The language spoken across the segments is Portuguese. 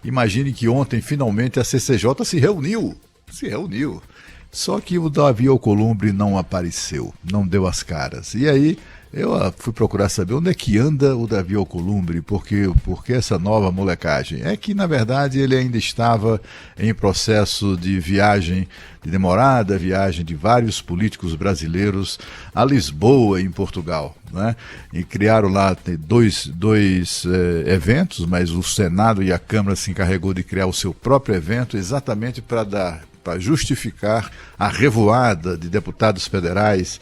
Imagine que ontem, finalmente, a CCJ se reuniu. Só que o Davi Alcolumbre não apareceu, não deu as caras. E aí eu fui procurar saber onde é que anda o Davi Alcolumbre, porque essa nova molecagem. É que, na verdade, ele ainda estava em processo de viagem, de demorada viagem de vários políticos brasileiros a Lisboa, em Portugal, né? E criaram lá dois eventos, mas o Senado e a Câmara se encarregou de criar o seu próprio evento exatamente para justificar a revoada de deputados federais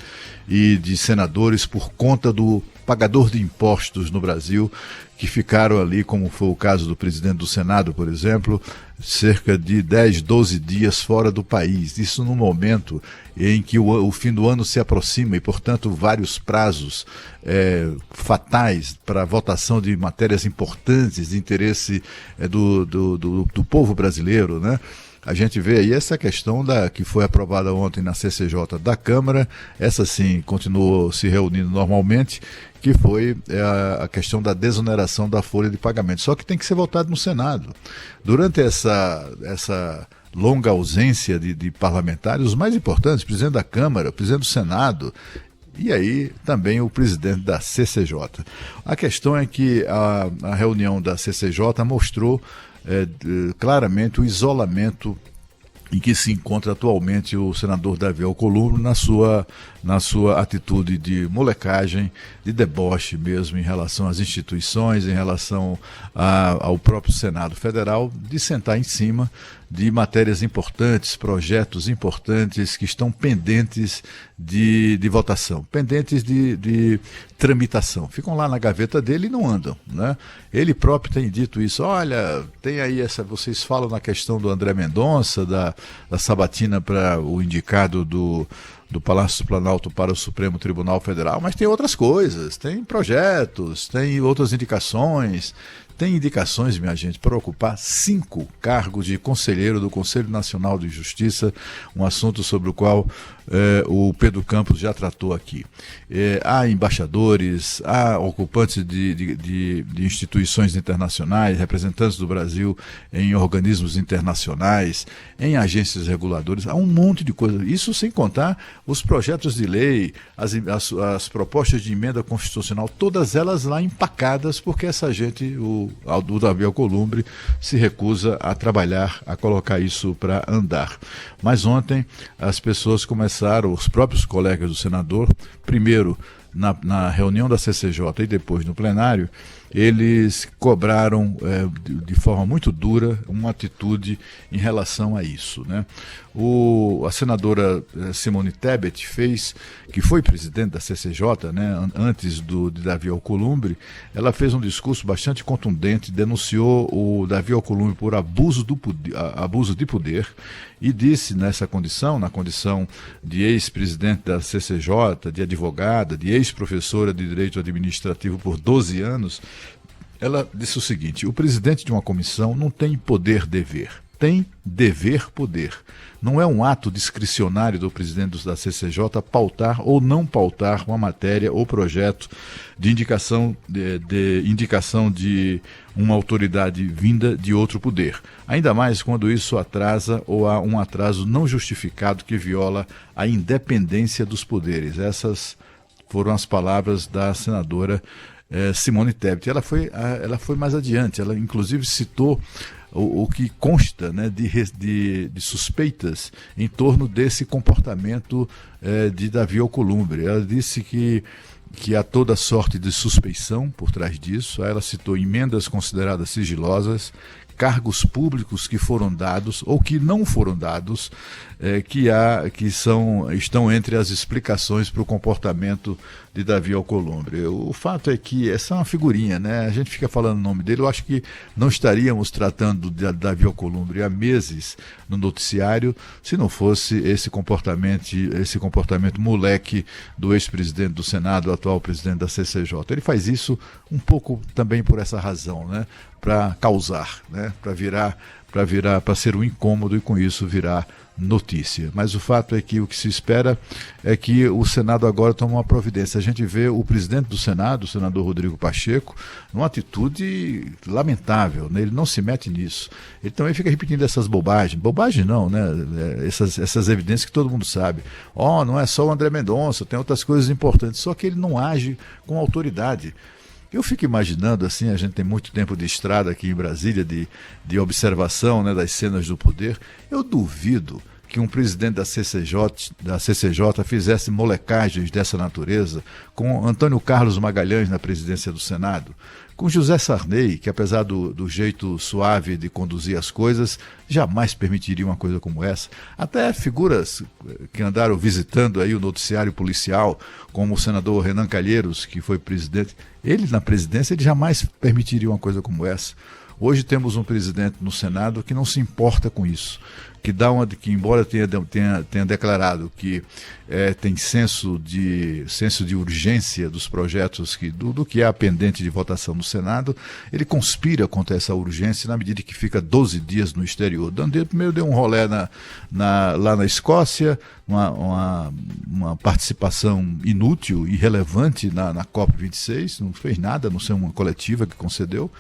e de senadores por conta do pagador de impostos no Brasil, que ficaram ali, como foi o caso do presidente do Senado, por exemplo, cerca de 10, 12 dias fora do país. Isso no momento em que o fim do ano se aproxima e, portanto, vários prazos fatais para a votação de matérias importantes de interesse do povo brasileiro, né? A gente vê aí essa questão que foi aprovada ontem na CCJ da Câmara, essa sim continuou se reunindo normalmente, que foi a questão da desoneração da folha de pagamento. Só que tem que ser votado no Senado. Durante essa longa ausência de parlamentares, os mais importantes, o presidente da Câmara, o presidente do Senado, e aí também o presidente da CCJ. A questão é que a reunião da CCJ mostrou claramente o isolamento em que se encontra atualmente o senador Davi Alcolumbre na sua atitude de molecagem, de deboche mesmo em relação às instituições, em relação ao próprio Senado Federal, de sentar em cima de matérias importantes, projetos importantes que estão pendentes de votação, pendentes de tramitação. Ficam lá na gaveta dele e não andam, né? Ele próprio tem dito isso. Olha, tem aí vocês falam na questão do André Mendonça, da sabatina para o indicado do Palácio do Planalto para o Supremo Tribunal Federal, mas tem outras coisas, tem projetos, tem outras indicações. Tem indicações, minha gente, para ocupar 5 cargos de conselheiro do Conselho Nacional de Justiça, um assunto sobre o qual o Pedro Campos já tratou aqui. Há embaixadores, há ocupantes de instituições internacionais, representantes do Brasil em organismos internacionais, em agências reguladoras, há um monte de coisa. Isso sem contar os projetos de lei, as propostas de emenda constitucional, todas elas lá empacadas, porque essa gente, o Davi Alcolumbre, se recusa a trabalhar, a colocar isso para andar. Mas ontem as pessoas começaram, os próprios colegas do senador, primeiro na reunião da CCJ e depois no plenário, eles cobraram de forma muito dura uma atitude em relação a isso, né? A senadora Simone Tebet que foi presidente da CCJ, né, antes de Davi Alcolumbre, ela fez um discurso bastante contundente, denunciou o Davi Alcolumbre por abuso de poder e disse na condição de ex-presidente da CCJ, de advogada, de ex-professora de Direito Administrativo por 12 anos, ela disse o seguinte: o presidente de uma comissão não tem poder-dever, tem dever-poder. Não é um ato discricionário do presidente da CCJ pautar ou não pautar uma matéria ou projeto de indicação de uma autoridade vinda de outro poder. Ainda mais quando isso atrasa ou há um atraso não justificado que viola a independência dos poderes. Essas foram as palavras da senadora Simone Tebet. Ela foi mais adiante, ela inclusive citou o que consta, né, de suspeitas em torno desse comportamento de Davi Alcolumbre. Ela disse que há toda sorte de suspeição por trás disso. Ela citou emendas consideradas sigilosas, cargos públicos que foram dados ou que não foram dados, estão entre as explicações para o comportamento de Davi Alcolumbre. O fato é que essa é uma figurinha, né? A gente fica falando o nome dele, eu acho que não estaríamos tratando de Davi Alcolumbre há meses no noticiário se não fosse esse comportamento moleque do ex-presidente do Senado, atual presidente da CCJ. Ele faz isso um pouco também por essa razão, né? para causar, né? Para ser um incômodo e com isso virar notícia. Mas o fato é que o que se espera é que o Senado agora tome uma providência. A gente vê o presidente do Senado, o senador Rodrigo Pacheco, numa atitude lamentável, né? Ele não se mete nisso. Ele também fica repetindo essas bobagens. Bobagem não, né? Essas evidências que todo mundo sabe. Não é só o André Mendonça, tem outras coisas importantes. Só que ele não age com autoridade. Eu fico imaginando, assim, a gente tem muito tempo de estrada aqui em Brasília, de observação, né, das cenas do poder. Eu duvido que um presidente da CCJ fizesse molecagens dessa natureza com Antônio Carlos Magalhães na presidência do Senado, com José Sarney, que apesar do jeito suave de conduzir as coisas, jamais permitiria uma coisa como essa. Até figuras que andaram visitando aí o noticiário policial, como o senador Renan Calheiros, que foi presidente, ele na presidência ele jamais permitiria uma coisa como essa. Hoje temos um presidente no Senado que não se importa com isso, que embora tenha declarado que tem senso de urgência dos projetos, do que é pendente de votação no Senado, ele conspira contra essa urgência na medida que fica 12 dias no exterior. Primeiro deu um rolê lá na Escócia, uma participação inútil, irrelevante na COP26, não fez nada, a não ser uma coletiva que concedeu,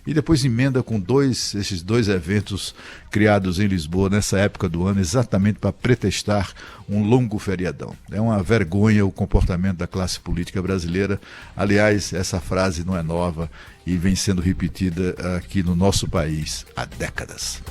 e depois emenda com esses dois eventos criados em Lisboa nessa época do ano, exatamente para pretextar um longo feriadão. É uma vergonha o comportamento da classe política brasileira. Aliás, essa frase não é nova e vem sendo repetida aqui no nosso país há décadas.